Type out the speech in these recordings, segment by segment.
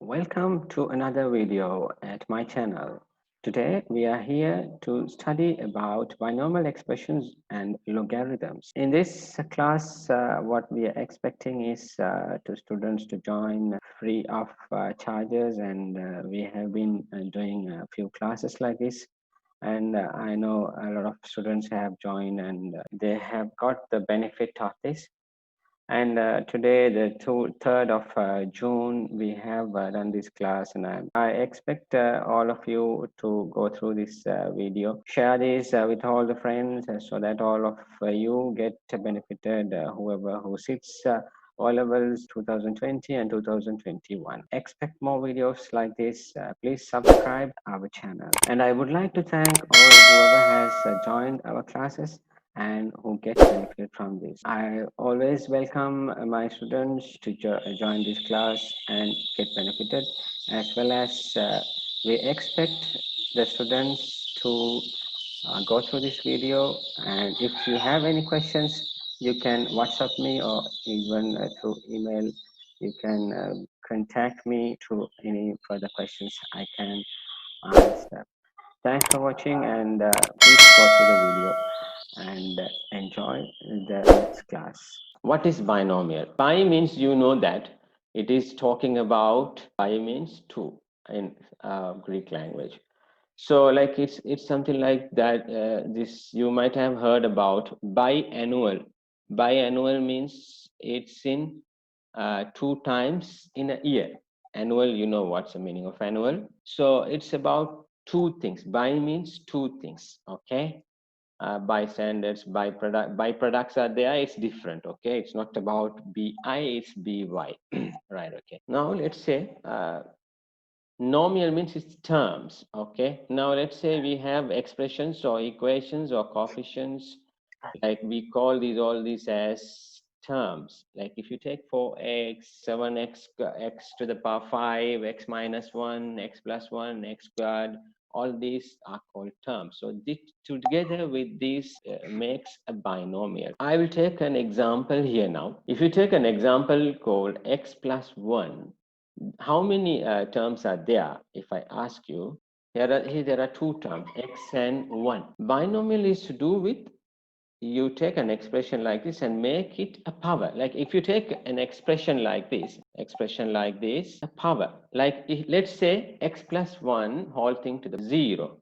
Welcome to another video at my channel. Today we are here to study about binomial expressions and logarithms. In this class, what we are expecting is to students to join free of charges, and we have been doing a few classes like this. And I know a lot of students have joined and they have got the benefit of this. And today, the 3rd of June, we have done this class, and I expect all of you to go through this video, share this with all the friends, so that all of you get benefited, whoever who sits O levels 2020 and 2021. Expect more videos like this. Please subscribe our channel. And I would like to thank all whoever has joined our classes and who get benefit from this. I always welcome my students to join this class and get benefited, as well as we expect the students to go through this video. And if you have any questions, you can WhatsApp me, or even through email. You can contact me to any further questions I can answer. Thanks for watching, and please go through the video and enjoy the next class. What is binomial? Pi means, you know that it is talking about, pi means 2 in Greek language. So like it's something like that. This you might have heard about biannual. Biannual means it's in 2 times in a year. Annual, you know what's the meaning of annual. So it's about two things. Bi means two things. Okay. Bystanders, byproducts are there. It's different. Okay. It's not about bi. It's by. Right. Okay. Now let's say. Nomial means it's terms. Okay, now let's say we have expressions or equations or coefficients, like we call these all these as terms. Like if you take 4x, 7x, x to the power 5, x minus 1, x plus 1, x squared, all these are called terms. So this together with these makes a binomial. I will take an example here now. If you take an example called x plus 1, how many terms are there? If I ask you, here there are two terms, x and 1. Binomial is to do with, you take an expression like this and make it a power. Like if you take an expression like this, a power. Like let's say x plus 1 whole thing to the 0.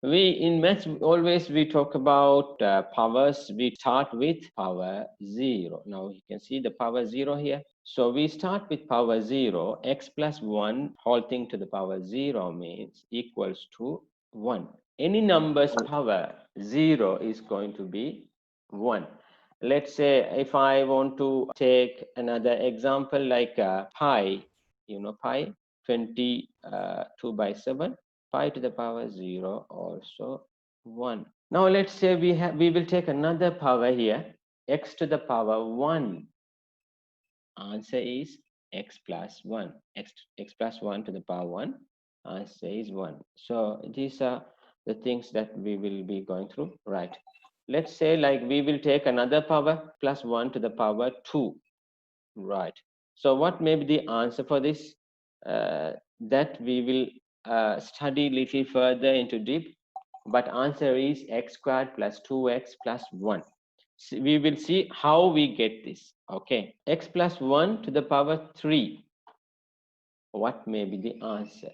We in maths always we talk about powers. We start with power 0. Now you can see the power 0 here. So we start with power 0. X plus 1 whole thing to the power 0 means equals to 1. Any number's power 0 is going to be 1. Let's say if I want to take another example like pi, you know pi, 22 by 7. Pi to the power 0 also 1. Now let's say we will take another power here, x to the power 1. Answer is x plus 1. X plus 1 to the power 1. Answer is 1. So these are the things that we will be going through. Right. Let's say like we will take another power plus 1 to the power 2. Right. So what may be the answer for this? That we will study little further into deep, but answer is x squared plus 2x plus 1. So we will see how we get this. Okay, x plus 1 to the power 3. What may be the answer?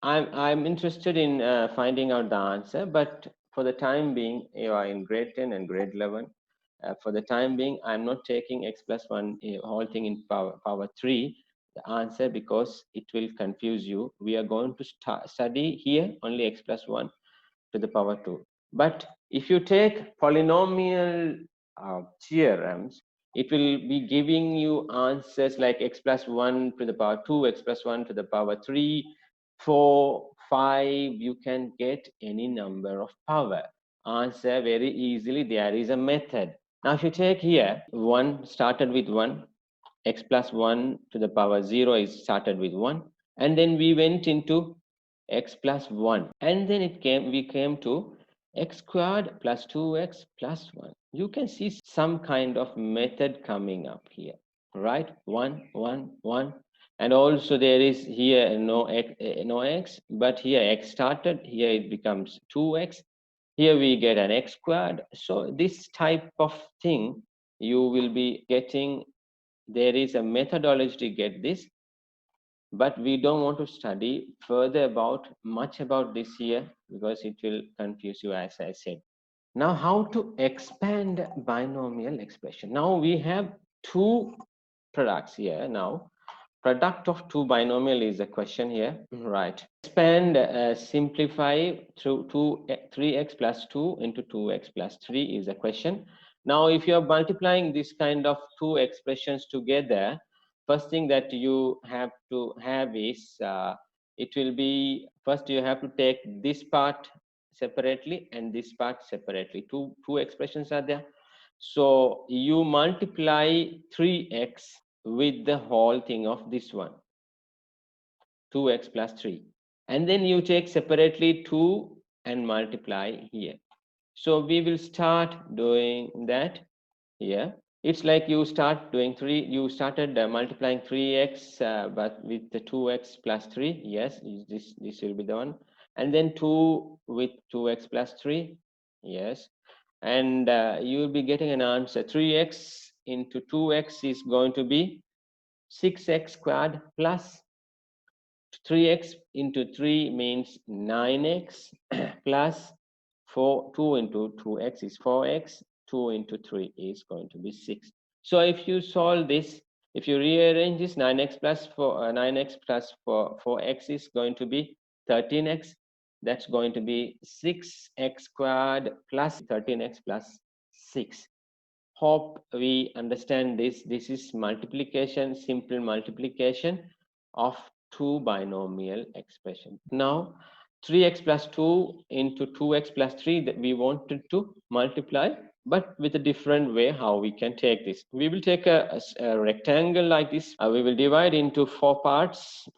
I'm interested in finding out the answer, but for the time being, you are in grade 10 and grade 11. For the time being, I'm not taking x plus 1 whole thing in power 3, the answer, because it will confuse you. We are going to study here only x plus 1 to the power 2. But if you take polynomial theorems, it will be giving you answers like x plus 1 to the power 2, x plus 1 to the power 3, 4, 5. You can get any number of power. Answer very easily. There is a method. Now, if you take here 1 started with 1, x plus 1 to the power 0 is started with 1, and then we went into x plus 1, and then we came to x squared plus 2x plus 1. You can see some kind of method coming up here, right? 1, 1, 1, And also there is here no x, but here x started, here it becomes 2x, here we get an x squared. So this type of thing you will be getting. There is a methodology to get this, but we don't want to study further about much about this here because it will confuse you, as I said. Now, how to expand binomial expression? Now we have two products here. Now, product of two binomial is a question here, right? Expand, simplify through 3x plus 2 into 2x plus 3 is a question. Now, if you are multiplying this kind of two expressions together, first thing that you have to have is, it will be, first you have to take this part separately and this part separately. Two expressions are there. So you multiply 3x with the whole thing of this one, 2x plus 3. And then you take separately 2 and multiply here. So we will start doing that here. It's like you start doing 3, you started multiplying 3x, but with the 2x plus 3. Yes, this will be the one. And then 2 with 2x plus 3. Yes. And you will be getting an answer. 3x into 2x is going to be 6x squared plus 3x into 3 means 9x plus 2 into 2x is 4x, 2 into 3 is going to be 6. So if you solve this, if you rearrange this, 9x plus 4x is going to be 13x. That's going to be 6x squared plus 13x plus 6. Hope we understand this. This is multiplication, simple multiplication of two binomial expression. Now 3x plus 2 into 2x plus 3 that we wanted to multiply, but with a different way how we can take this. We will take a rectangle like this. We will divide into 4 parts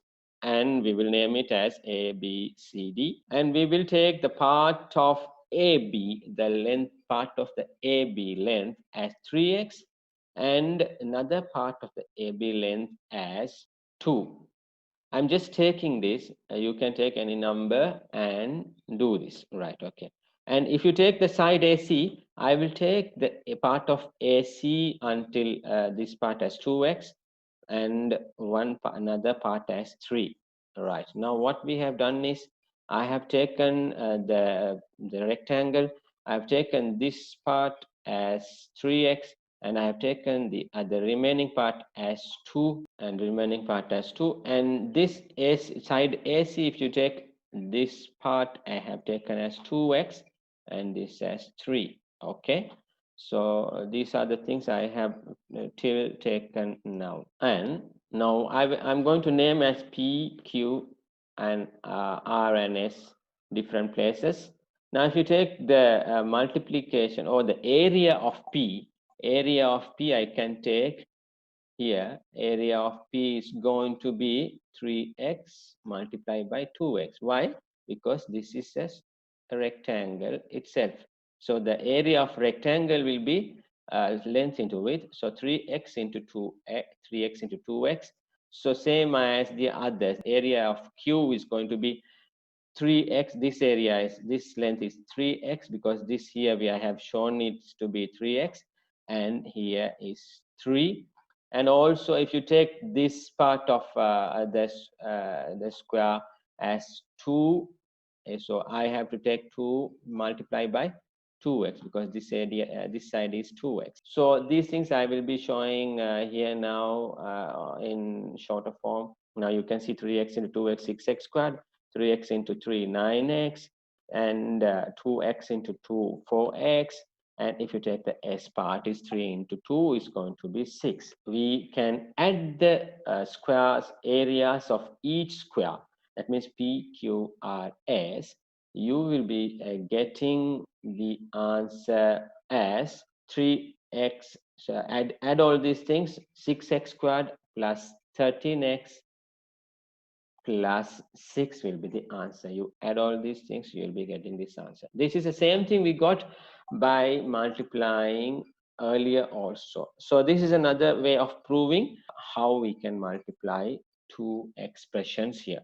and we will name it as A, B, C, D. And we will take the part of AB, the length part of the AB length as 3x and another part of the AB length as 2. I'm just taking this. You can take any number and do this, right? Okay. And if you take the side AC, I will take the part of AC until this part as 2x and another part as 3. Right. Now what we have done is I have taken the rectangle. I have taken this part as 3x and I have taken the remaining part as 2 and the remaining part as 2, and this is side AC. If you take this part, I have taken as 2x and this as 3. Okay, so these are the things I have till taken now. And now I'm going to name as P, Q and R and S different places. Now if you take the multiplication or the area of P, I can take here. Area of P is going to be 3x multiplied by 2x. Why? Because this is a rectangle itself. So the area of rectangle will be length into width. So 3x into 3x into 2x. So same as the others. Area of Q is going to be 3x. This area is, this length is 3x because this here we have shown it to be 3x and here is 3. And also if you take this part of the square as 2, so I have to take 2 multiply by 2x because this area this side is 2x. So these things I will be showing here now in shorter form. Now you can see 3x into 2x 6x squared, 3x into 3 9x, and 2x into 2 4x. And if you take the s part is 3 into 2 is going to be 6. We can add the squares areas of each square. That means P, Q, R, S. You will be getting the answer as 3x. So add all these things, 6x squared plus 13x plus 6 will be the answer. You add all these things, you'll be getting this answer. This is the same thing we got by multiplying earlier also. So this is another way of proving how we can multiply two expressions here.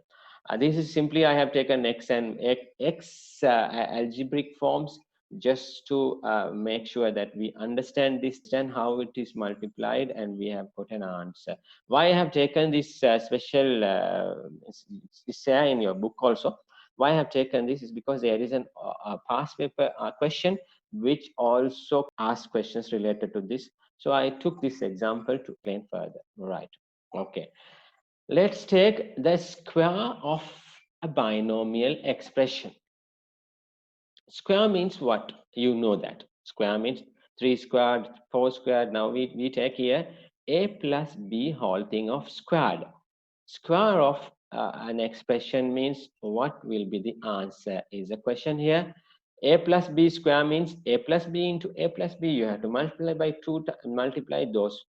This is simply I have taken x and x algebraic forms just to make sure that we understand this and how it is multiplied, and we have put an answer. Why I have taken this special it's there in your book also. Why I have taken this is because there is a past paper question which also asks questions related to this. So I took this example to explain further. Right. Okay. Let's take the square of a binomial expression. Square means what? You know that. Square means 3 squared, 4 squared. Now we take here a plus b whole thing of squared. Square of an expression means what will be the answer is a question here. A plus b square means a plus b into a plus b. You have to multiply by 2, multiply those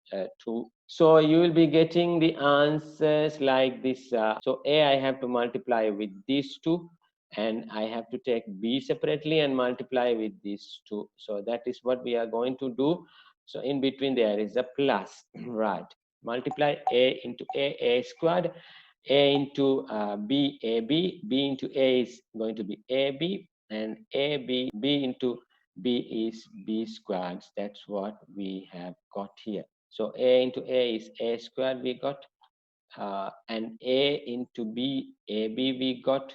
two. So you will be getting the answers like this. So a I have to multiply with these two, and I have to take b separately and multiply with these two. So that is what we are going to do. So in between there is a plus, right? Multiply a into a squared, a into b, b into a is going to be ab, and b into b is b squared. That's what we have got here. So a into a is a squared we got, and a into b, ab we got.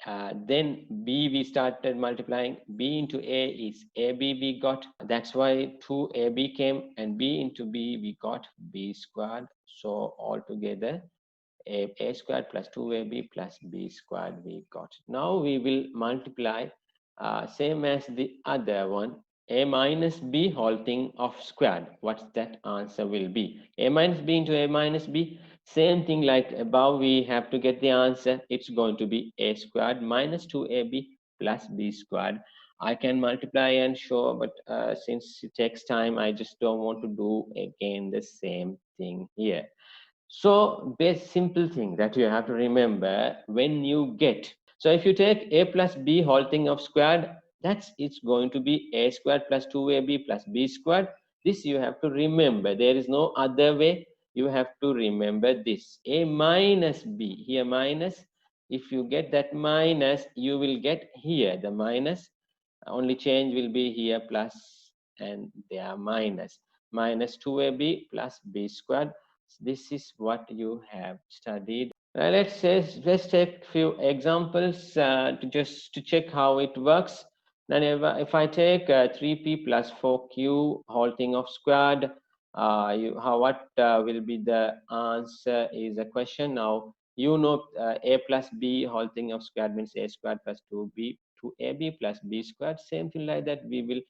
Then b we started multiplying, b into a is ab we got. That's why 2ab came, and b into b we got b squared. So altogether a squared plus 2ab plus b squared we got. Now we will multiply same as the other one, a minus b whole thing of squared. What's that answer will be? A minus b into a minus b. Same thing like above, we have to get the answer. It's going to be a squared minus 2ab plus b squared. I can multiply and show, but since it takes time, I just don't want to do again the same thing here. So base simple thing that you have to remember when you get. So if you take a plus b whole thing of squared, that's it's going to be a squared plus 2ab plus b squared. This you have to remember. There is no other way. You have to remember this. A minus b, here minus. If you get that minus, you will get here the minus. Only change will be here plus, and there minus. Minus 2ab plus b squared. This is what you have studied. Let's take few examples to check how it works. Then if I take 3p plus 4q whole thing of squared, what will be the answer is a question. Now you know a plus b whole thing of squared means a squared plus 2ab plus b squared. Same thing like that we will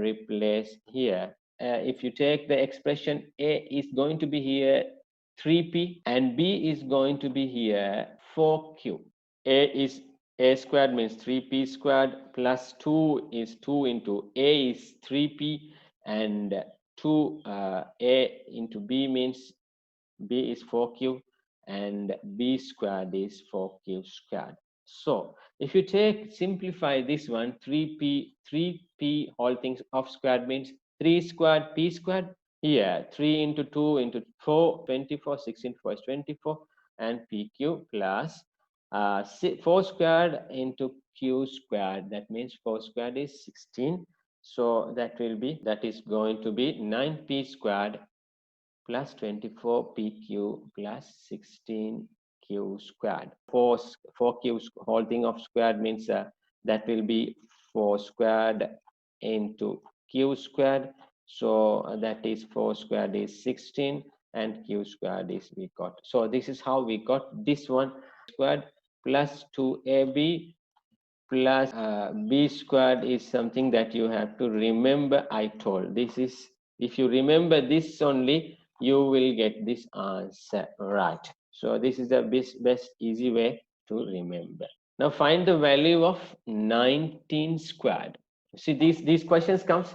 replace here. If you take the expression, a is going to be here 3p, and b is going to be here 4q. A is a squared means 3p squared, plus 2 is 2 into a is 3p, and 2 a into b means b is 4q, and b squared is 4q squared. So if you simplify this one, 3p whole things of squared means 3 squared p squared. Here 3 into 2 into 4, 24, 6 into 4 is 24, and pq plus 4 squared into q squared. That means 4 squared is 16. So that is going to be 9p squared plus 24pq plus 16q squared. 4q whole thing of squared means that will be 4 squared into q squared. So that is 4 squared is 16, and q squared is we got. So this is how we got this one, squared plus 2ab plus b squared is something that you have to remember. I told this is, if you remember this only, you will get this answer right. So this is the best easy way to remember. Now find the value of 19 squared. See, these questions comes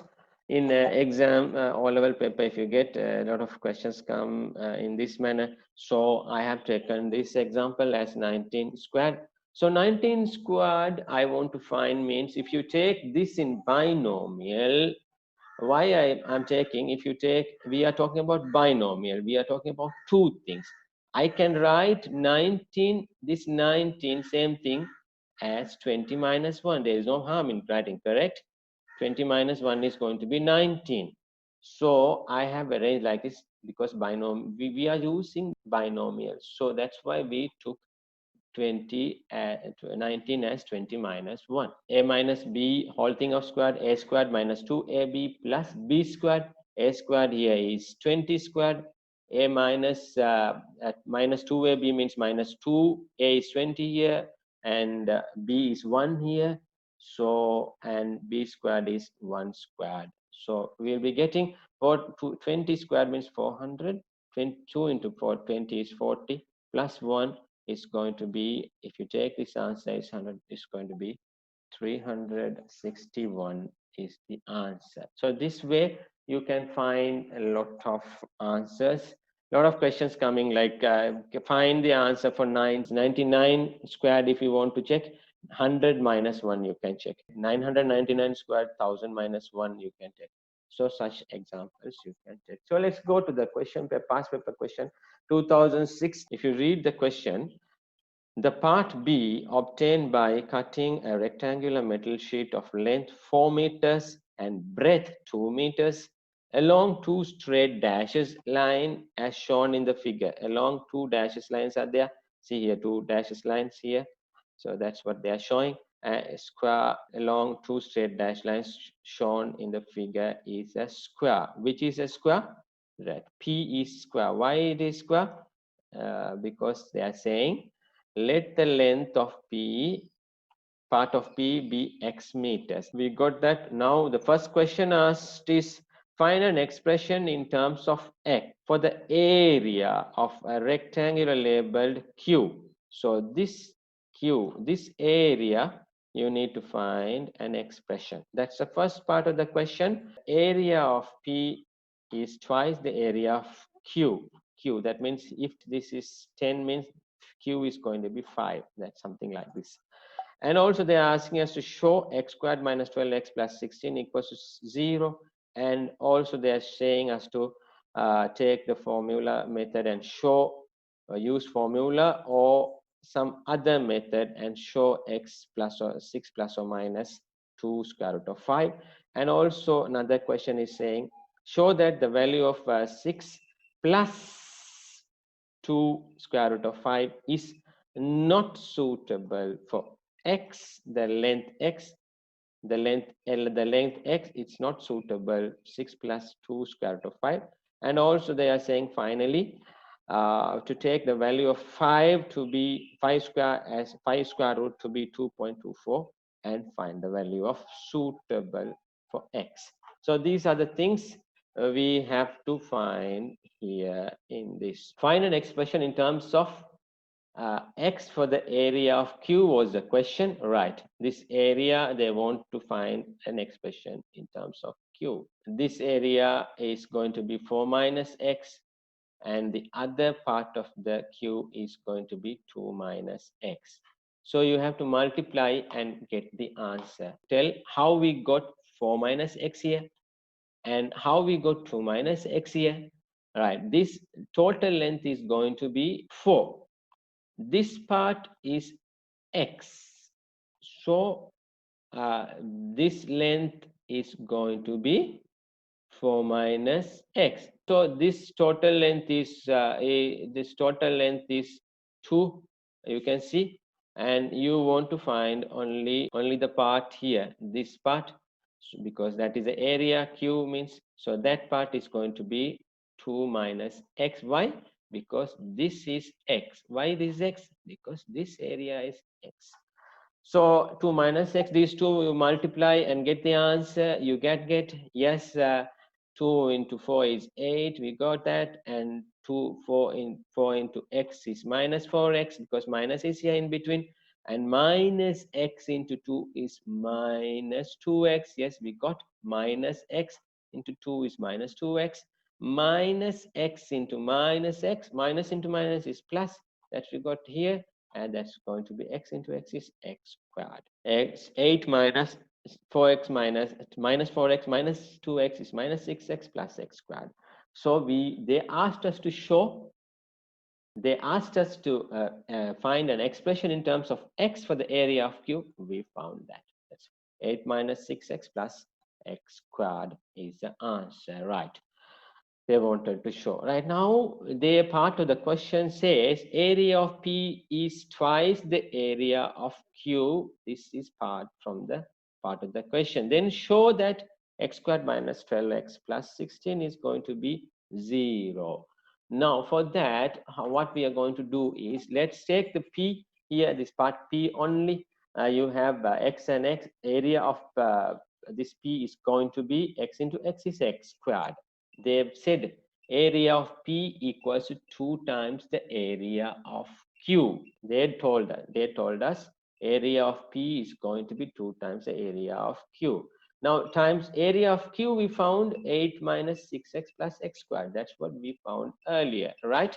in exam O level paper. If you get a lot of questions come in this manner, so I have taken this example as 19 squared. So 19 squared I want to find means, if you take this in binomial, why I'm taking, if you take, we are talking about binomial, we are talking about two things. I can write 19, this 19, same thing as 20 minus 1. There is no harm in writing, correct? 20 minus 1 is going to be 19. So I have arranged like this because we are using binomials. So that's why we took 19 as 20 minus 1. A minus b whole thing of squared, a squared minus 2ab plus b squared. A squared here is 20 squared. A minus at minus 2ab means minus 2. A is 20 here and b is 1 here. So, and b squared is 1 squared. So we'll be getting 20 squared means 400. 2 into 420 is 40 plus 1 is going to be, if you take this answer, is 100, is going to be 361 is the answer. So this way you can find a lot of answers. A lot of questions coming like find the answer for 99 squared. If you want to check 100 minus 1, you can check 999 squared, 1000 minus 1, you can take. So such examples you can take. So let's go to the question, past paper question 2006. If you read the question, the part B obtained by cutting a rectangular metal sheet of length 4 meters and breadth 2 meters along two straight dashes line as shown in the figure. Along two dashes lines are there. See here, two dashes lines here. So that's what they are showing. A square along two straight dash lines shown in the figure is a square. Which is a square? Right. P is square. Why it is square? Because they are saying let the length of P, part of P, be x meters. We got that. Now the first question asked is find an expression in terms of x for the area of a rectangular labeled Q. So this Q, this area, you need to find an expression. That's the first part of the question. Area of P is twice the area of Q. Q, that means if this is 10 means Q is going to be 5. That's something like this. And also they are asking us to show x squared minus 12x plus 16 equals to 0. And also they are saying us to take the formula method and show, use formula or some other method and show x plus or 6 plus or minus 2 square root of 5. And also another question is saying, show that the value of 6 plus 2 square root of 5 is not suitable for x, the length x, the length L, the length x, it's not suitable, 6 plus 2 square root of 5. And also they are saying finally, to take the value of 5 to be 5 square as 5 square root to be 2.24 and find the value of suitable for x. So these are the things we have to find here in this. Find an expression in terms of x for the area of Q was the question, right? This area, they want to find an expression in terms of Q. This area is going to be 4 minus x, and the other part of the Q is going to be 2 minus x. So you have to multiply and get the answer. Tell how we got 4 minus x here and how we got 2 minus x here. Right, this total length is going to be 4. This part is x. So this length is going to be 4 minus x. So this total length is 2. You can see, and you want to find only the part here, this part, because that is the area Q means. So that part is going to be 2 minus x. Why? Because this is x. Why this is x? Because this area is x. So 2 minus x, these two you multiply and get the answer. You get yes. 2 into 4 is 8. We got that. And 4 into x is minus 4x because minus is here in between. And minus x into 2 is minus 2x. Yes, we got minus x into 2 is minus 2x. Minus x into minus x. Minus into minus is plus. That we got here. And that's going to be x into x is x squared. X 8 minus 4x minus 4x minus 2x is minus 6x plus x squared. So they asked us to show they asked us to find an expression in terms of x for the area of Q. We found that. That's 8 minus 6x plus x squared is the answer, right? They wanted to show. Right now, their part of the question says area of P is twice the area of Q. This is part from the part of the question. Then show that x squared minus 12x plus 16 is going to be 0. Now, for that, what we are going to do is, let's take the P here, this part P only. You have x and x. Area of this P is going to be x into x is x squared. They've said area of P equals to 2 times the area of Q. They told us area of P is going to be 2 times the area of Q. Now, times area of Q, we found 8 minus 6x plus x squared. That's what we found earlier, right?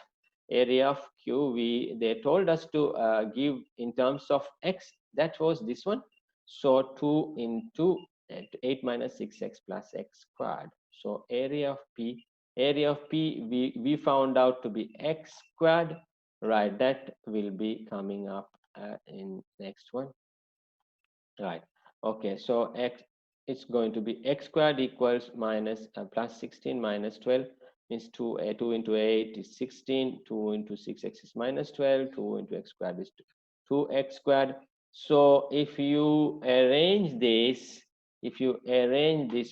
Area of Q, they told us to give in terms of x. That was this one. So 2 into 8 minus 6x plus x squared. So area of P we found out to be x squared, right? That will be coming up in next one, right? Okay, so x, it's going to be x squared equals minus plus 16 minus 12 means 2 into 8 is 16, 2 into 6x is minus 12, 2 into x squared is 2x squared. So if you arrange this,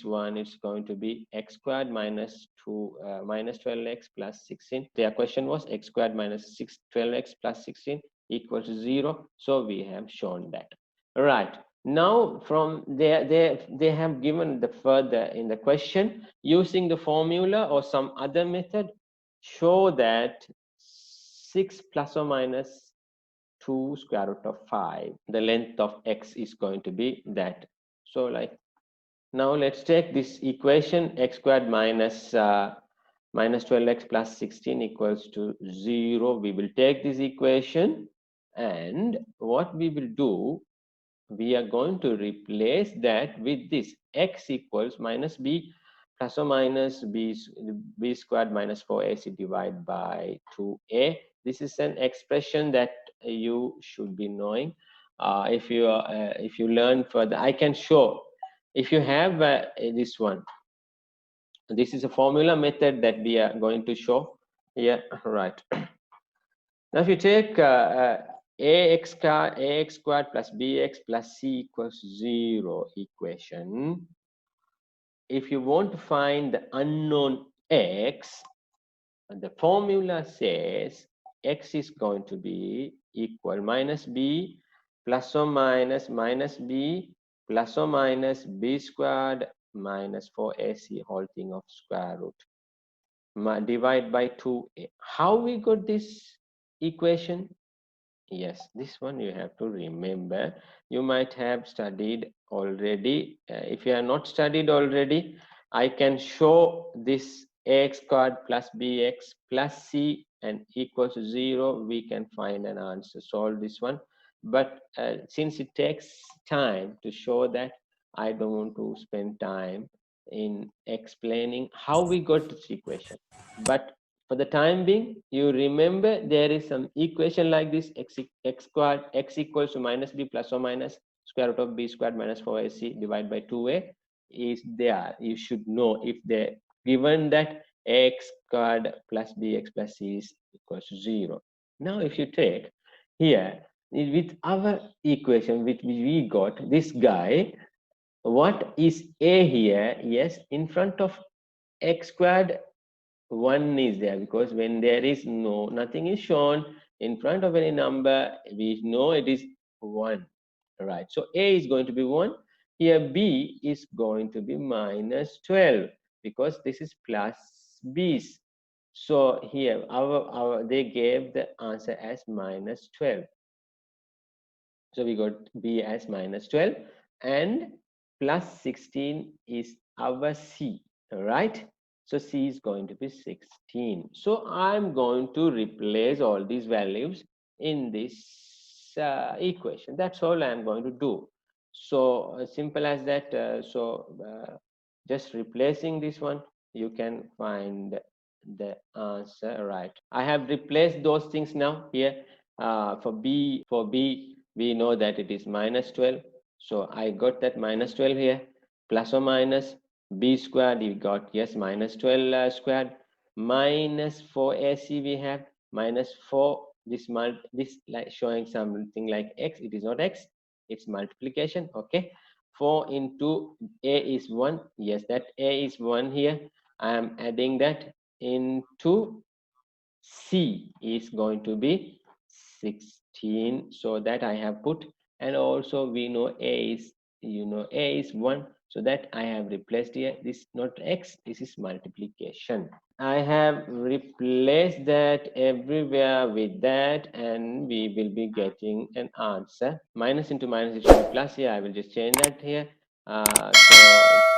one, it's going to be x squared minus 12x plus 16. Their question was x squared minus 12x plus 16 equals to 0. So we have shown that. Right. Now, from there, they have given the further in the question, using the formula or some other method, show that 6 plus or minus 2 square root of 5, the length of x is going to be that. So like, now let's take this equation, x squared minus 12x plus 16 equals to 0. We will take this equation, and what we will do, we are going to replace that with this x equals minus b plus or minus b squared minus 4ac divided by 2a. This is an expression that you should be knowing. If you learn further, I can show. If you have this one, this is a formula method that we are going to show here, right? Now, if you take ax squared plus bx plus c equals 0 equation, if you want to find the unknown x, the formula says x is going to be equal minus b plus or minus b plus or minus b squared minus 4ac whole thing of square root divide by 2a. How we got this equation? Yes, this one you have to remember. You might have studied already. If you have not studied already, I can show this ax squared plus bx plus c and equals to 0. We can find an answer, solve this one. But since it takes time to show that, I don't want to spend time in explaining how we got this equation. But for the time being, you remember there is some equation like this, x squared, x equals to minus b plus or minus square root of b squared minus 4ac divided by 2a is there. You should know if they're given that x squared plus bx plus c is equals to 0. Now, if you take here, with our equation which we got, this guy, what is a here? Yes, in front of x squared, 1 is there, because when there is nothing is shown in front of any number, we know it is 1, right? So a is going to be 1. Here b is going to be minus 12, because this is plus b's. So here they gave the answer as minus 12. So we got b as minus 12, and plus 16 is our c, right? So c is going to be 16. So I'm going to replace all these values in this equation. That's all I'm going to do. So simple as that. Just replacing this one, you can find the answer. Right, I have replaced those things now here. For b we know that it is minus 12, so I got that minus 12 here, plus or minus b squared, you got, yes, minus 12 squared, minus 4ac we have, minus 4, this like showing something like x, it is not x, it's multiplication. Okay, 4 into a is 1, yes, that a is 1 here, I am adding that into c is going to be 16, so that I have put, and also we know a is, a is 1, so that I have replaced here, this not x, this is multiplication. I have replaced that everywhere with that, and we will be getting an answer. Minus into minus, it should be plus here. I will just change that here. So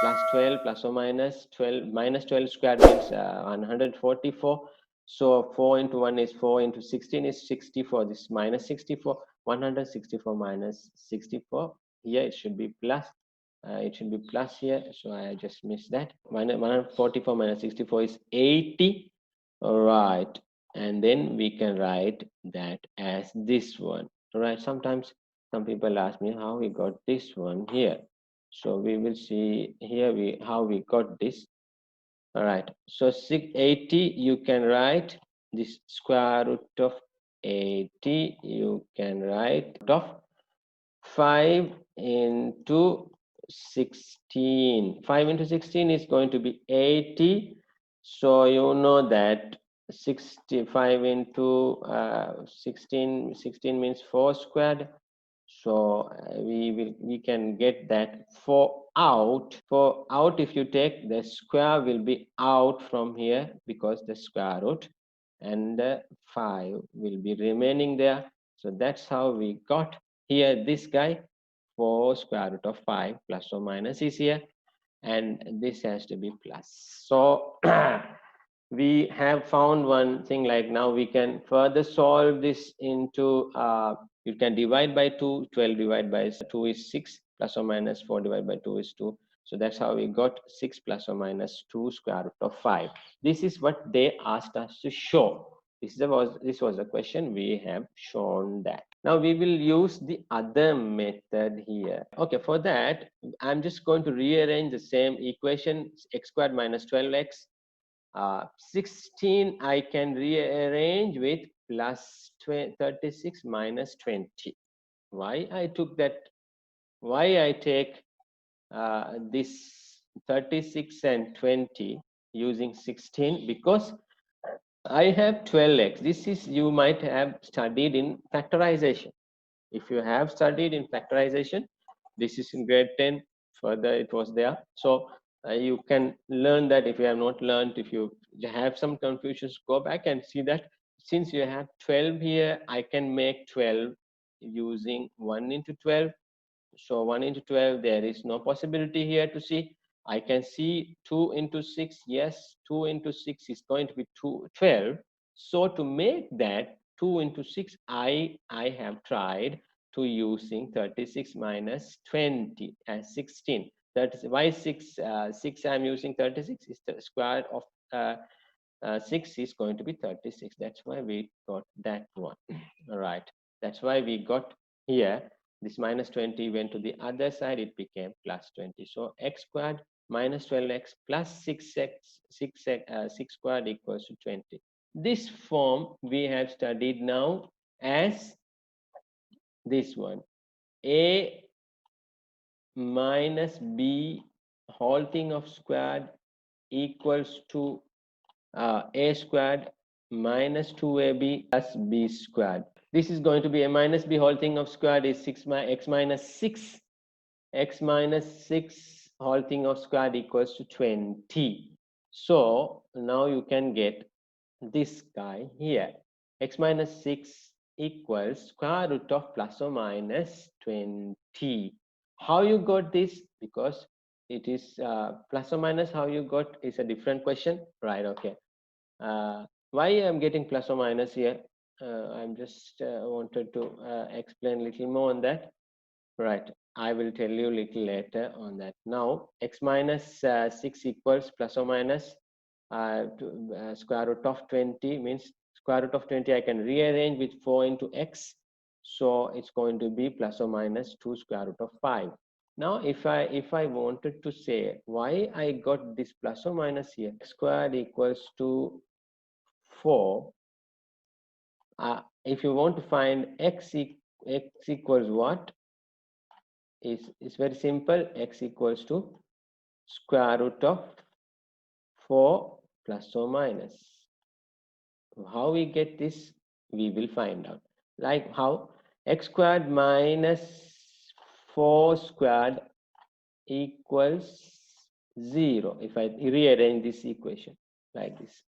plus 12, plus or minus 12, minus 12 squared means 144. So 4 into 1 is 4, into 16 is 64. This is minus 64. 164 minus 64. Here it should be plus. It should be plus here, so I just missed that. 144 minus 64 is 80. All right, and then we can write that as this one. All right, sometimes some people ask me how we got this one here. So we will see here how we got this. All right, so 680, you can write this square root of 80, you can write of 5 into 16. 5 into 16 is going to be 80. So you know that 65 into 16, 16 means 4 squared. So we can get that 4 out. 4 out, if you take, the square will be out from here because the square root, and the 5 will be remaining there. So that's how we got here this guy. 4 square root of 5 plus or minus is here, and this has to be plus. So we have found one thing, like now we can further solve this into, you can divide by 2, 12 divided by 2 is 6, plus or minus 4 divided by 2 is 2. So that's how we got 6 plus or minus 2 square root of 5. This is what they asked us to show. This was a question, we have shown that. Now we will use the other method here. Okay, for that, I'm just going to rearrange the same equation, x squared minus 12x. 16 I can rearrange with plus 36 minus 20. Why I took that? Why I take this 36 and 20 using 16? Because I have 12x. This is, you might have studied in factorization. If you have studied in factorization, this is in grade 10, further it was there. So you can learn that. If you have not learned, if you have some confusions, go back and see that. Since you have 12 here, I can make 12 using 1 into 12. So 1 into 12, there is no possibility here to see. I can see 2 into 6. Yes, 2 into 6 is going to be 12. So to make that 2 into 6, I have tried to using 36 minus 20 as 16. That is why 6 I'm using 36 is the square of 6 is going to be 36. That's why we got that one. All right, that's why we got here this minus 20 went to the other side, it became plus 20. So x squared minus 12x plus 6 squared equals to 20. This form we have studied now as this one, a minus b whole thing of squared equals to a squared minus 2ab plus b squared. This is going to be a minus b whole thing of squared is 6 x minus 6. X minus 6 whole thing of squared equals to 20. So now you can get this guy here. X minus 6 equals square root of plus or minus 20. How you got this? Because it is plus or minus, how you got is a different question, right? Okay. Why I'm getting plus or minus here? I'm just wanted to explain a little more on that. Right, I will tell you a little later on that. Now, x minus 6 equals plus or minus Square root of 20 means square root of 20 I can rearrange with 4 into x. So it's going to be plus or minus 2 square root of 5. Now if I wanted to say why I got this plus or minus here, x squared equals to 4. If you want to find x equals what, is very simple. X equals to square root of 4 plus or minus. How we get this, we will find out. Like how x squared minus 4 squared equals 0. If I rearrange this equation like this,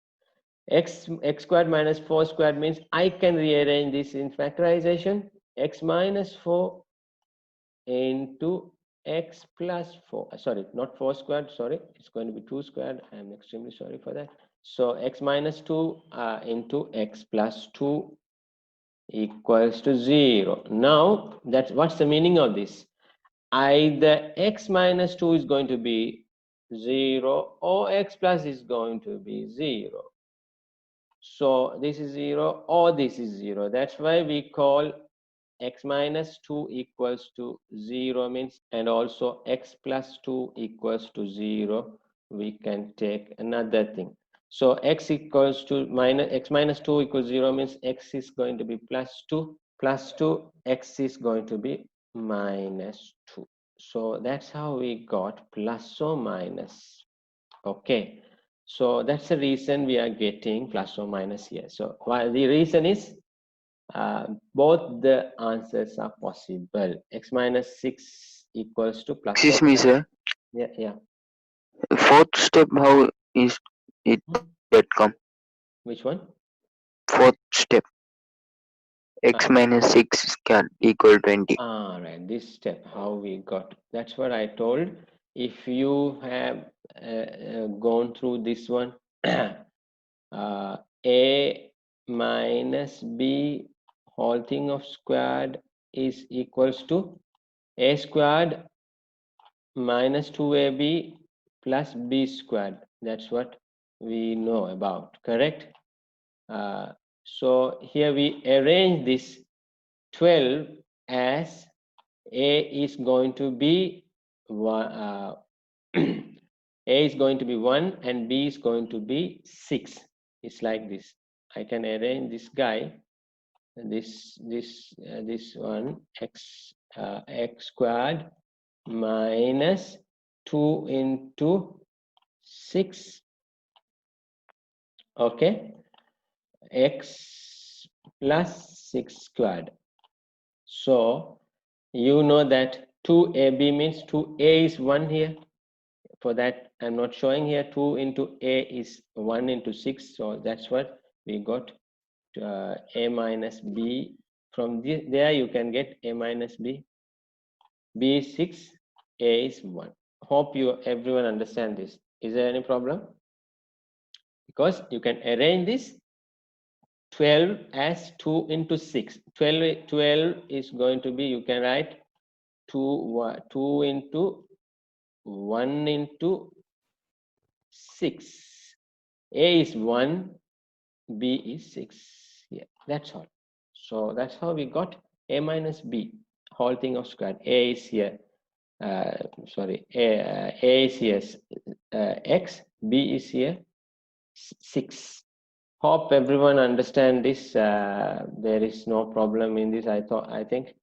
x squared minus 4 squared means I can rearrange this in factorization. X minus 4 into x plus 4, sorry, not 4 squared, sorry, it's going to be 2 squared. I'm extremely sorry for that. So x minus 2 into x plus 2 equals to 0. Now that's what's the meaning of this. Either x minus 2 is going to be 0 or x plus is going to be 0. So this is 0 or this is 0. That's why we call x minus 2 equals to 0 means, and also x plus 2 equals to 0. We can take another thing. So x equals to x minus 2 equals 0 means x is going to be plus 2, plus 2, x is going to be minus 2. So that's how we got plus or minus. Okay. So that's the reason we are getting plus or minus here. So why the reason is both the answers are possible. X minus 6 equals to plus or Excuse me, minus. sir. Yeah, yeah. Fourth step, how is it that come? Which one? Fourth step, x Uh, minus 6 can equal 20. right. This step, how we got. That's what I told. If you have gone through this one, a minus b whole thing of squared is equals to a squared minus 2ab plus b squared. That's what we know about, correct? So here we arrange this 12 as a is going to be one, a is going to be 1 and b is going to be 6. It's like this. I can arrange this guy, this one, x squared minus 2 into 6, okay, x plus 6 squared. So you know that 2ab means 2a is 1 here. For that I'm not showing here. 2 into a is 1 into 6. So that's what we got, a minus b. From there you can get a minus b. B is 6, A is 1. Hope you everyone understand this. Is there any problem? Because you can arrange this 12 as 2 into 6. 12 is going to be, you can write 2 into 1 into 6. A is 1, B is 6. Yeah, that's all. So that's how we got A minus B, whole thing of squared. A is here. Sorry, A is here x, B is here 6. Hope everyone understand this. There is no problem in this. I think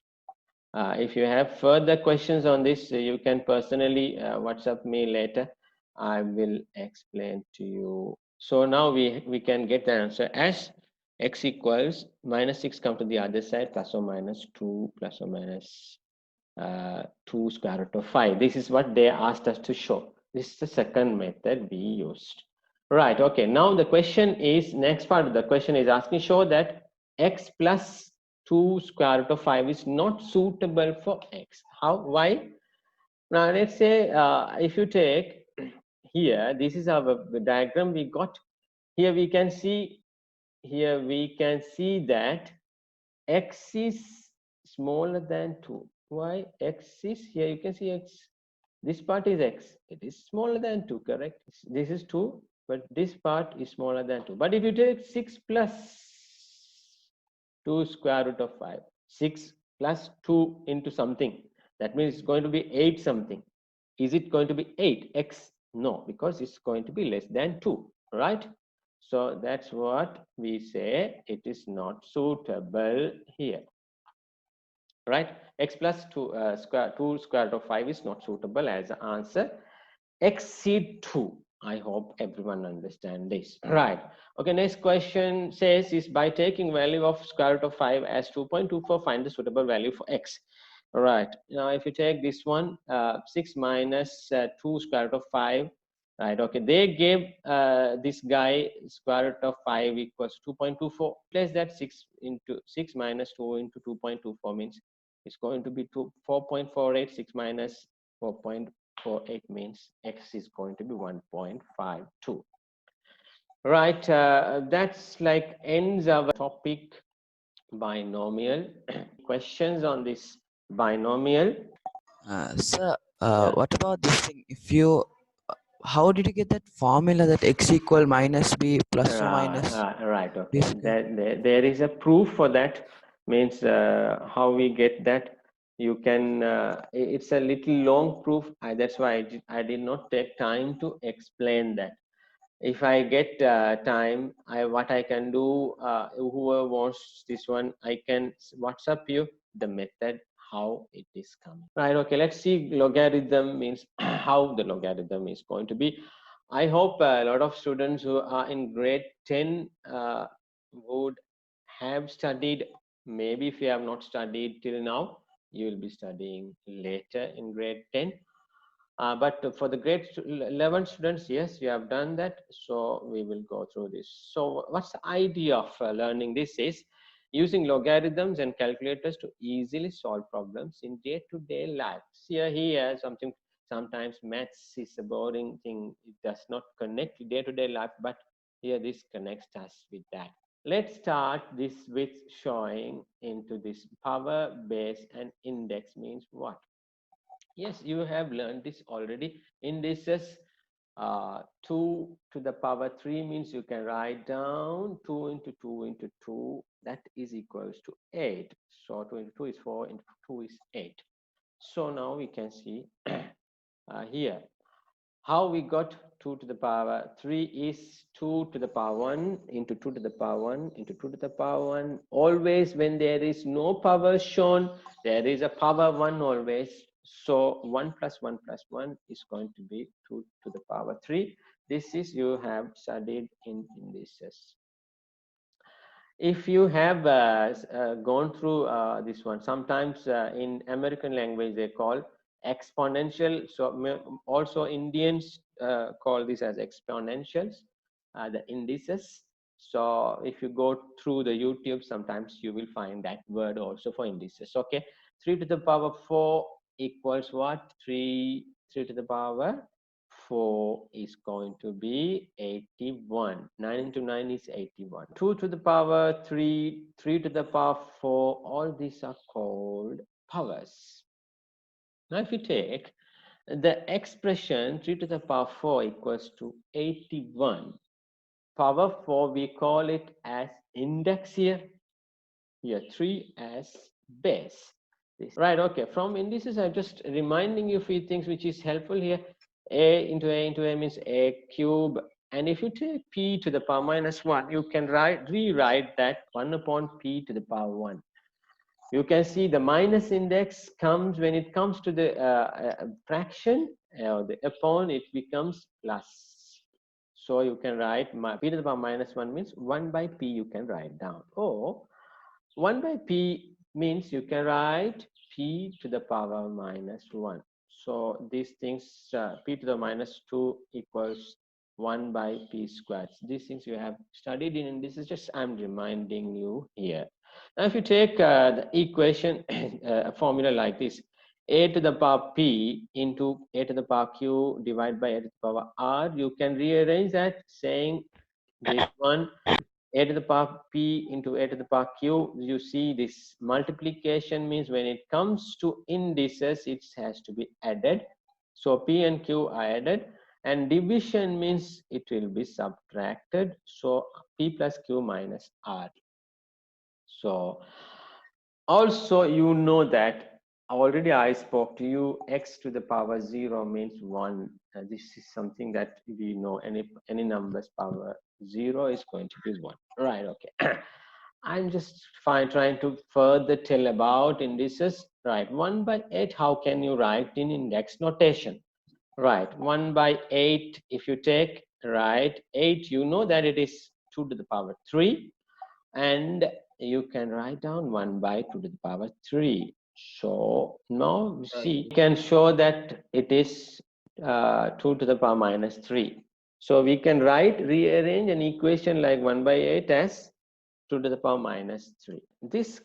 if you have further questions on this, you can personally WhatsApp me later. I will explain to you. So now we can get the answer as x equals minus 6 come to the other side, plus or minus 2 plus or minus 2 square root of 5. This is what they asked us to show. This is the second method we used. Right, okay. Now the question is, next part of the question is asking, show that x plus 2 square root of 5 is not suitable for x. How? Why? Now let's say if you take here, this is our diagram we got. Here we can see, that x is smaller than 2. Why? X is here, you can see x. This part is x. It is smaller than 2, correct? This is 2, but this part is smaller than 2. But if you take 6 plus 2 square root of 5, 6 plus 2 into something, that means it's going to be 8 something. Is it going to be 8x? No, because it's going to be less than 2, right? So that's what we say, it is not suitable here, right? X plus 2 square root of 5 is not suitable as the answer. Exceed 2. I hope everyone understand this, right? Okay, next question says is by taking value of square root of 5 as 2.24, find the suitable value for x. All right, now if you take this one, 6 minus 2 square root of 5, right? Okay, they gave this guy square root of 5 equals 2.24. Place that 6 into 6 minus 2 into 2.24 means it's going to be 4.48. 6 minus 4.48 means x is going to be 1.52. Right, that's like ends our topic binomial. Questions on this binomial? Sir, Yeah. what about this thing? If you, how did you get that formula that x equal minus b plus or minus Right, b okay. square? There is a proof for that. Means how we get that. You can, it's a little long proof. That's why I did not take time to explain that. If I get time, what I can do, whoever wants this one, I can WhatsApp you the method how it is coming. Right, okay, let's see logarithm means how the logarithm is going to be. I hope a lot of students who are in grade 10 would have studied. Maybe if you have not studied till now, you will be studying later in grade 10. But for the grade 11 students, yes, you have done that. So we will go through this. So what's the idea of learning this is using logarithms and calculators to easily solve problems in day-to-day life. Here something, sometimes maths is a boring thing. It does not connect day-to-day life, but here this connects us with that. Let's start this with showing into this power, base, and index means what? Yes, you have learned this already. Indices, 2 to the power 3 means you can write down 2 into 2 into 2, that is equals to 8. So 2 into 2 is 4, into 2 is 8. So now we can see here how we got 2 to the power 3 is 2 to the power 1 into 2 to the power 1 into 2 to the power 1. Always when there is no power shown, there is a power 1 always. So 1 plus 1 plus 1 is going to be 2 to the power 3. This is you have studied in indices. If you have gone through this one, sometimes in American language they call exponential. So also Indians call this as exponentials, the indices. So if you go through the YouTube, sometimes you will find that word also for indices. Okay, 3 to the power 4 equals what? 3 to the power 4 is going to be 81. 9 into 9 is 81. 2 to the power 3, 3 to the power 4, all these are called powers. Now if you take the expression 3 to the power 4 equals to 81, power 4 we call it as index here, 3 as base. Right, okay, from indices I'm just reminding you a few things which is helpful here. A into A means A cube, and if you take P to the power minus 1, you can rewrite that 1 upon P to the power 1. You can see the minus index comes when it comes to the fraction, or the upon, it becomes plus. So you can write P to the power minus 1 means 1 by P you can write down. Or 1 by P means you can write P to the power minus 1. So these things, P to the minus 2 equals 1 by P squared. These things you have studied in, and this is just I'm reminding you here. Now if you take the equation, a formula like this, A to the power P into A to the power Q divided by A to the power R, you can rearrange that saying this one, A to the power P into A to the power Q. You see this multiplication means when it comes to indices, it has to be added. So P and Q are added. and division means it will be subtracted. So p plus q minus r. So also you know that already I spoke to you, x to the power 0 means 1. This is something that we know, any numbers power 0 is going to be 1, right? Okay. I'm just trying to further tell about indices, right? 1 by 8, how can you write in index notation? Right, 1 by 8, if you take, right, 8, you know that it is 2 to the power 3, and you can write down 1 by 2 to the power 3. So now you see, we can show that it is 2 to the power minus 3. So we can rearrange an equation like 1 by 8 as 2 to the power minus 3. This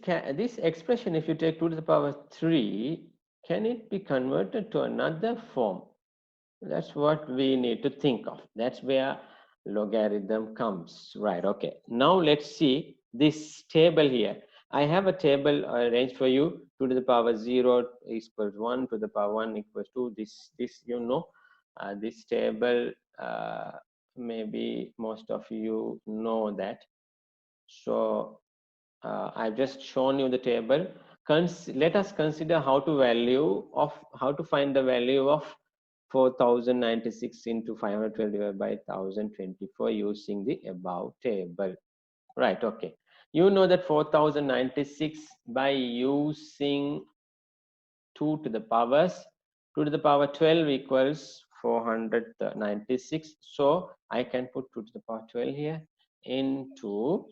expression, if you take 2 to the power 3, can it be converted to another form? That's what we need to think of. That's where logarithm comes, right? Okay, now let's see this table here. I have a table arranged for you. 2 to the power 0 equals 1, to the power 1 equals 2. This you know, this table, maybe most of you know that. So I've just shown you the table. Let us consider how to find the value of 4096 into 512 divided by 1024 using the above table. Right, okay. You know that 4096 by using 2 to the powers, 2 to the power 12 equals 496. So I can put 2 to the power 12 here into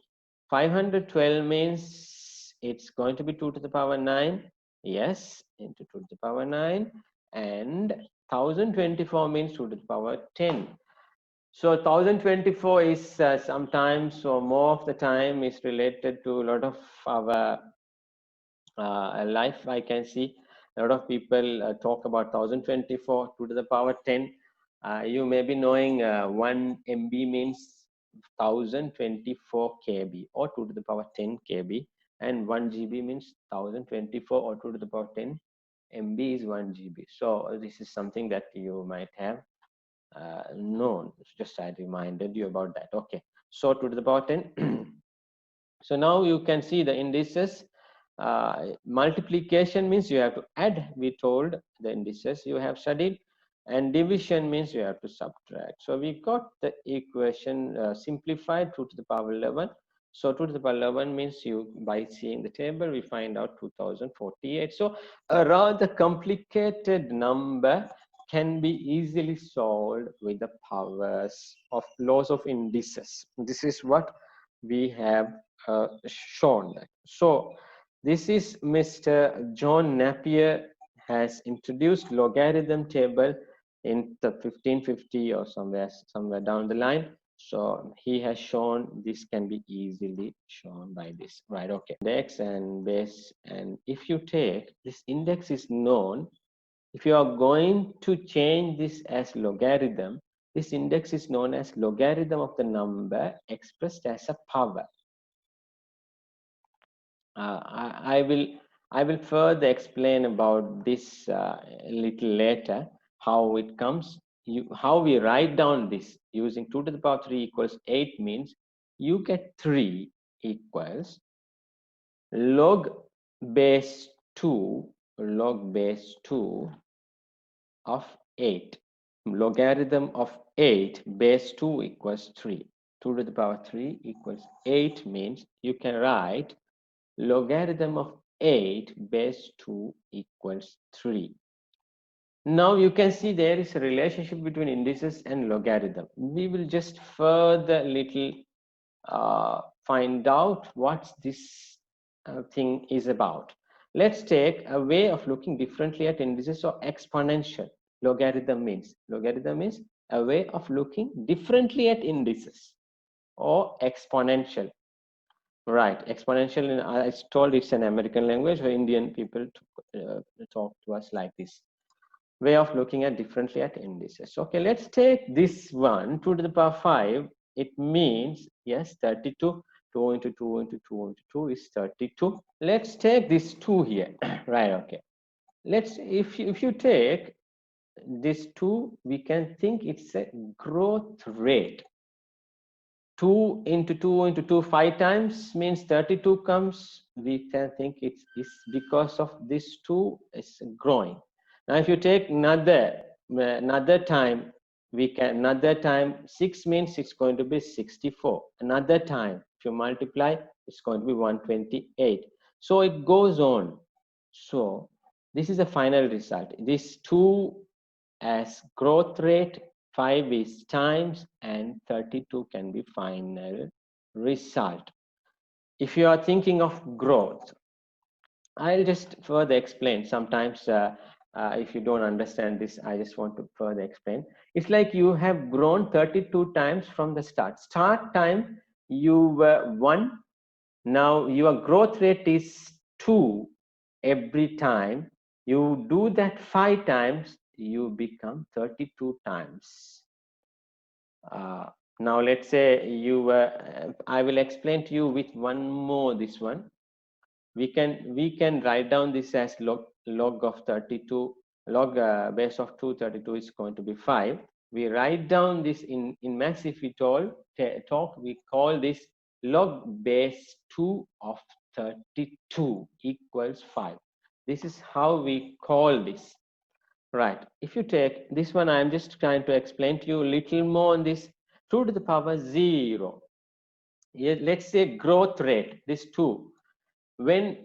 512 means it's going to be 2 to the power 9. Yes, into 2 to the power 9. And 1024 means 2 to the power 10. So 1024 is sometimes, or more of the time, is related to a lot of our life. I can see a lot of people talk about 1024 2 to the power 10. You may be knowing 1 MB means 1024 KB or 2 to the power 10 KB, and 1 GB means 1024 or 2 to the power 10 MB is 1 GB. So this is something that you might have known. Just I reminded you about that. Okay, so 2 to the power 10. So now you can see the indices. Multiplication means you have to add, we told the indices you have studied, and division means you have to subtract. So we got the equation simplified 2 to the power 11. So 2 to the power 11 means, you, by seeing the table, we find out 2048. So a rather complicated number can be easily solved with the powers of laws of indices. This is what we have shown that. So this is Mr. John Napier has introduced logarithm table in the 1550 or somewhere down the line. So he has shown this can be easily shown by this, right? Okay, index and base, and if you take this index is known, if you are going to change this as logarithm, this index is known as logarithm of the number expressed as a power. I will further explain about this a little later, how it comes, how we write down this using 2 to the power 3 equals 8 means you get 3 equals log base 2 of 8. Logarithm of 8 base 2 equals 3. 2 to the power 3 equals 8 means you can write logarithm of 8 base 2 equals 3. Now you can see there is a relationship between indices and logarithm. We will just further little find out what this thing is about. Let's take a way of looking differently at indices or exponential. Logarithm means a way of looking differently at indices, or exponential. Right, exponential. I told it's an American language where Indian people talk to us like this. Way of looking at differently at indices. Okay, let's take this one, 2 to the power 5. It means, yes, 32. 2 into 2 into 2 into 2 is 32. Let's take this 2 here. Right, okay. Let's, if you take this 2, we can think it's a growth rate. 2 into 2 into 2 5 times means 32 comes. We can think it's because of this 2 is growing. Now if you take another time, we can another time 6 means it's going to be 64. Another time if you multiply, it's going to be 128. So it goes on. So this is the final result. This 2 as growth rate, 5 is times, and 32 can be final result. If you are thinking of growth, I'll just further explain. Sometimes if you don't understand this, I just want to further explain. It's like you have grown 32 times from the start. Start time, you were 1. Now your growth rate is 2 every time. You do that 5 times, you become 32 times. Now let's say I will explain to you with one more. This one we can write down this as log of 32. Log base of 232 is going to be 5. We write down this in maths. If we talk, we call this log base 2 of 32 equals 5. This is how we call this. Right. If you take this one, I'm just trying to explain to you a little more on this. 2 to the power 0. Yeah, let's say growth rate, this 2. When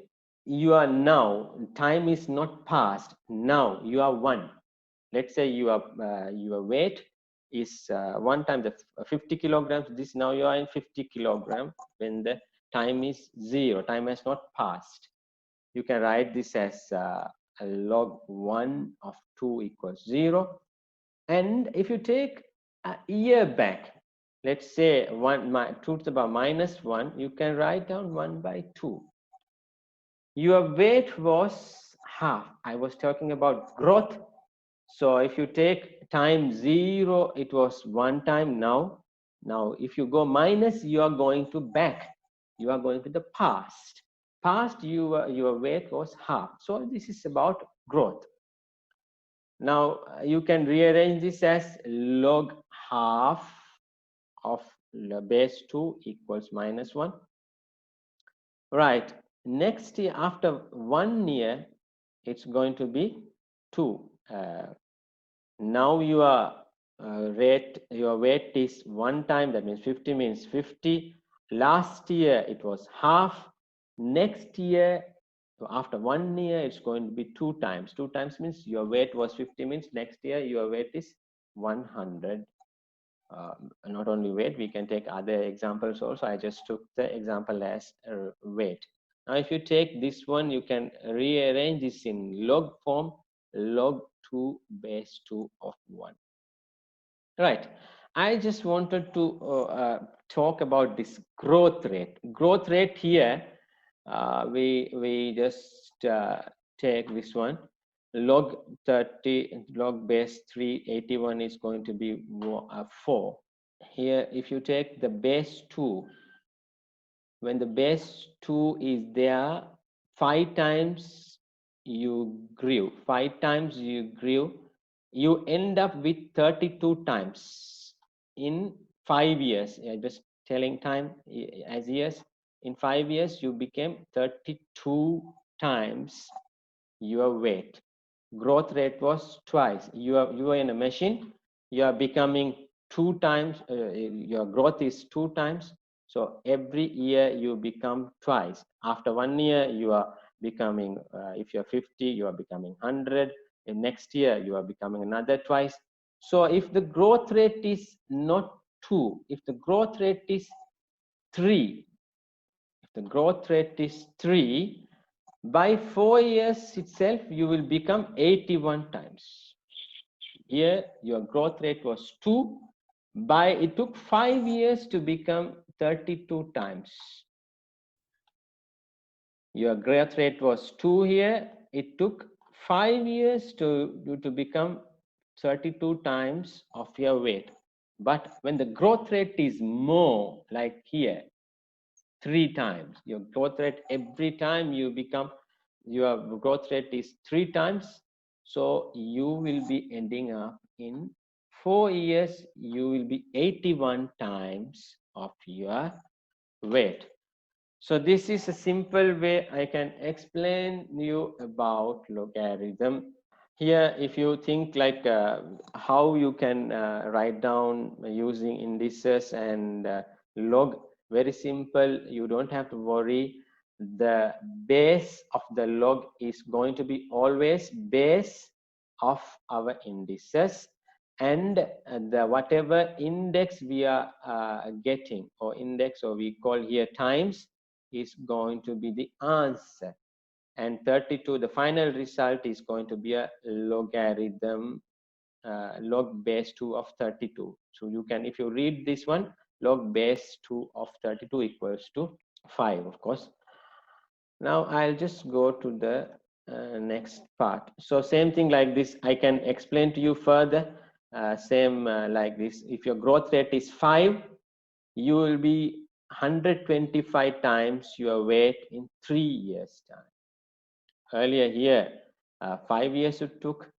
you are now, time is not past. Now you are 1. Let's say your weight is 1 time the 50 kilograms. This now you are in 50 kilogram when the time is 0. Time has not passed. You can write this as log 1 of 2 equals 0. And if you take a year back, let's say 2 to the power minus 1, you can write down 1 by 2. Your weight was half. I was talking about growth. So if you take time 0, it was 1 time now. Now, if you go minus, you are going to back. You are going to the past. Past, your weight was half. So this is about growth. Now, you can rearrange this as log half of base 2 equals minus 1. Right. Next year, after 1 year, it's going to be 2. Now your weight is 1 time. That means 50 means 50. Last year it was half. Next year, after 1 year, it's going to be 2 times. 2 times means your weight was 50 means next year your weight is 100. Not only weight, we can take other examples also. I just took the example as weight. Now if you take this one, you can rearrange this in log form, log 2 base 2 of 1. Right. I just wanted to talk about this growth rate. Growth rate here, we just take this one. Log 30, log base 381 is going to be 4. Here, if you take the base 2, when the base 2 is there, 5 times you grew, 5 times you grew, you end up with 32 times in 5 years. I'm just telling time as years. In 5 years, you became 32 times your weight. Growth rate was twice. You are in a machine. You are becoming 2 times. Your growth is 2 times. So every year you become twice. After 1 year, you are becoming. If you are 50, you are becoming 100. In next year, you are becoming another twice. So if the growth rate is not 2, if the growth rate is 3, if the growth rate is 3, by 4 years itself, you will become 81 times. Here, your growth rate was 2. It took 5 years to become 32 times. Your growth rate was 2 here. It took 5 years to become 32 times of your weight. But when the growth rate is more, like here, 3 times, your growth rate every time you become, your growth rate is 3 times. So you will be ending up in 4 years, you will be 81 times of your weight. So this is a simple way I can explain you about logarithm. Here, if you think like how you can write down using indices and log, very simple. You don't have to worry. The base of the log is going to be always base of our indices, and the whatever index we are getting, or index, or we call here times, is going to be the answer. And 32, the final result is going to be a logarithm, log base 2 of 32. So you can, if you read this one, log base 2 of 32 equals to 5, of course. Now I'll just go to the next part. So same thing like this, I can explain to you further. Same like this. If your growth rate is 5, you will be 125 times your weight in 3 years time. Earlier here, 5 years it took.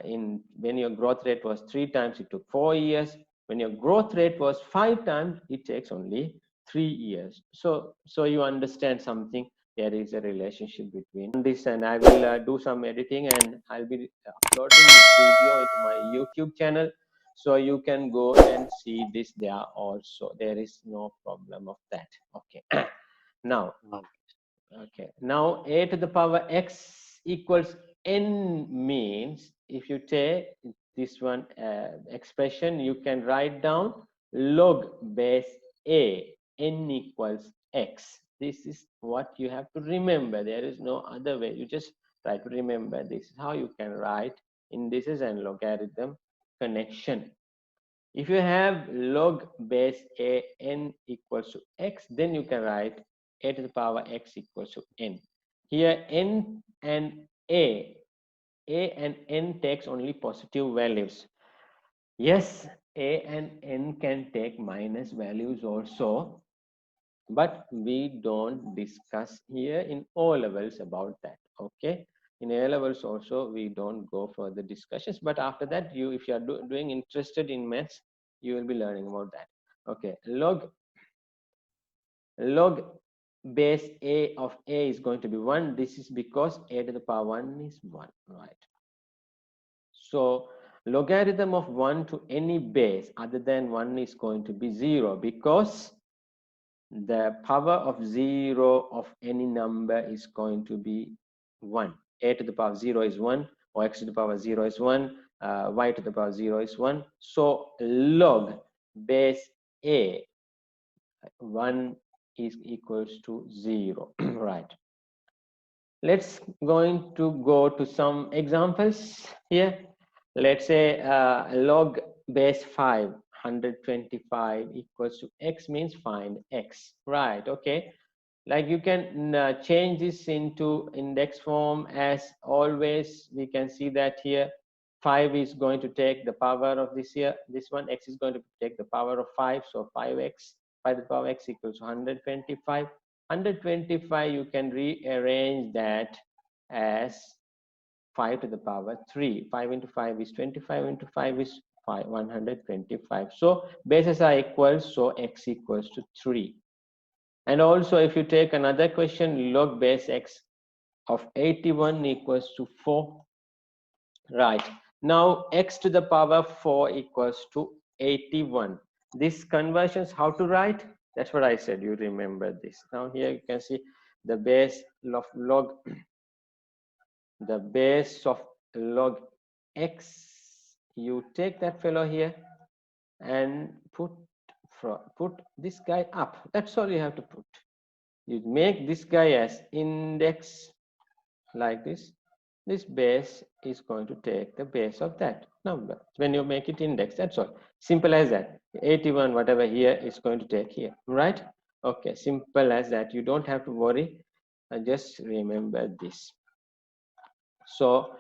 In when your growth rate was 3 times, it took 4 years. When your growth rate was 5 times, it takes only 3 years. So you understand something. There is a relationship between this, and I will do some editing, and I'll be uploading this video into my YouTube channel, so you can go and see this there also. There is no problem of that. Okay. Now, okay, now a to the power x equals n means, if you take this one expression, you can write down log base a, n equals x. This is what you have to remember. There is no other way. You just try to remember. This is how you can write indices and logarithm connection. If you have log base a n equals to x, then you can write a to the power x equals to n. Here n and a and n takes only positive values. Yes, a and n can take minus values also, but we don't discuss here in O levels about that. Okay, in A levels also we don't go for the discussions, but after that, you, if you are doing interested in maths, you will be learning about that. Okay, log base a of a is going to be 1. This is because a to the power 1 is 1, right? So logarithm of 1 to any base other than 1 is going to be 0, because the power of 0 of any number is going to be 1. A to the power 0 is 1, or x to the power 0 is 1, y to the power 0 is 1. So log base a 1 is equals to 0. Right. Let's going to go to some examples here. Let's say log base 5, 125 equals to x, means find x. Right. Okay, like you can change this into index form. As always, we can see that here 5 is going to take the power of this here, this one, x is going to take the power of 5, so 5x, 5 to the power x equals 125. 125, you can rearrange that as 5 to the power 3. 5 into 5 is 25, into 5 is 125. So bases are equal, so x equals to 3. And also, if you take another question, log base x of 81 equals to 4. Right. Now, x to the power 4 equals to 81. This conversions, how to write? That's what I said. You remember this. Now, here you can see the base of log, the base of log x. You take that fellow here and put this guy up. That's all you have to put. You make this guy as index like this. This base is going to take the base of that number. When you make it index, that's all. Simple as that. 81, whatever here, is going to take here, right? Okay, simple as that. You don't have to worry. Just remember this. So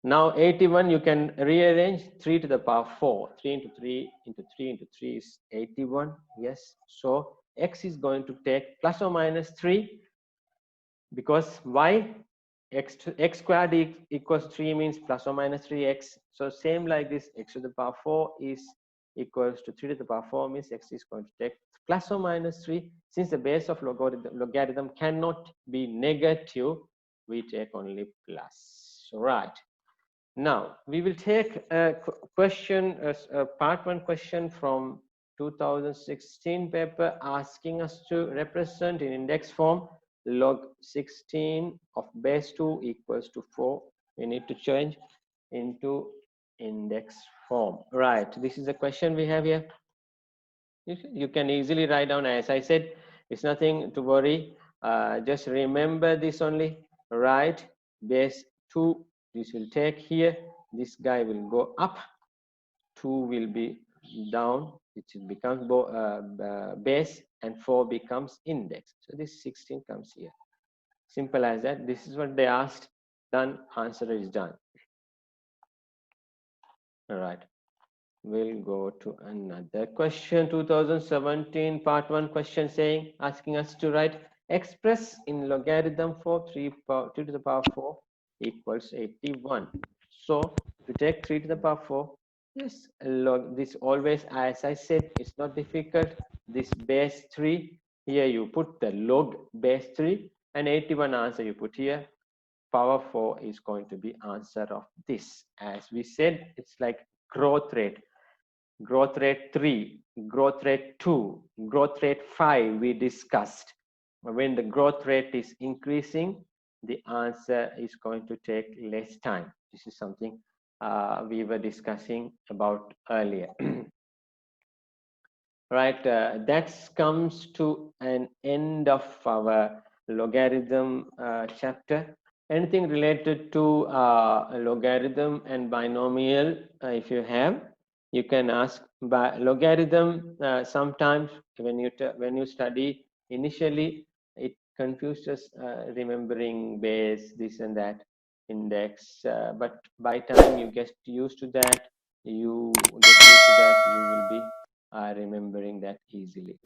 now 81, you can rearrange 3 to the power 4. 3 into 3 into 3 into 3 is 81. Yes. So x is going to take plus or minus 3, because why? x squared equals 3 means plus or minus 3x. So same like this, x to the power 4 is equals to 3 to the power 4 means x is going to take plus or minus 3. Since the base of logarithm cannot be negative, we take only plus. Right. Now we will take a question, a part 1 question from 2016 paper asking us to represent in index form log 16 of base 2 equals to 4. We need to change into index form. Right, this is the question we have here. You can easily write down, as I said, it's nothing to worry. Just remember this only, right? Base 2, this will take here, this guy will go up, 2 will be down, it becomes base, and 4 becomes index. So this 16 comes here. Simple as that. This is what they asked. Done. Answer is done. All right. We'll go to another question. 2017 part 1 question saying, asking us to write express in logarithm for 2 to the power 4 equals 81. So to take 3 to the power 4, yes, log this always, as I said, it's not difficult. This base 3, here you put the log base 3, and 81 answer you put here. Power 4 is going to be answer of this. As we said, it's like growth rate. Growth rate 3, growth rate 2, growth rate 5 we discussed. When the growth rate is increasing, the answer is going to take less time. This is something we were discussing about earlier. Right, that comes to an end of our logarithm chapter. Anything related to logarithm and binomial, if you have, you can ask. By logarithm, sometimes when you study initially, it confuses remembering base, this and that, index, but by time you get used to that, you will be remembering that easily.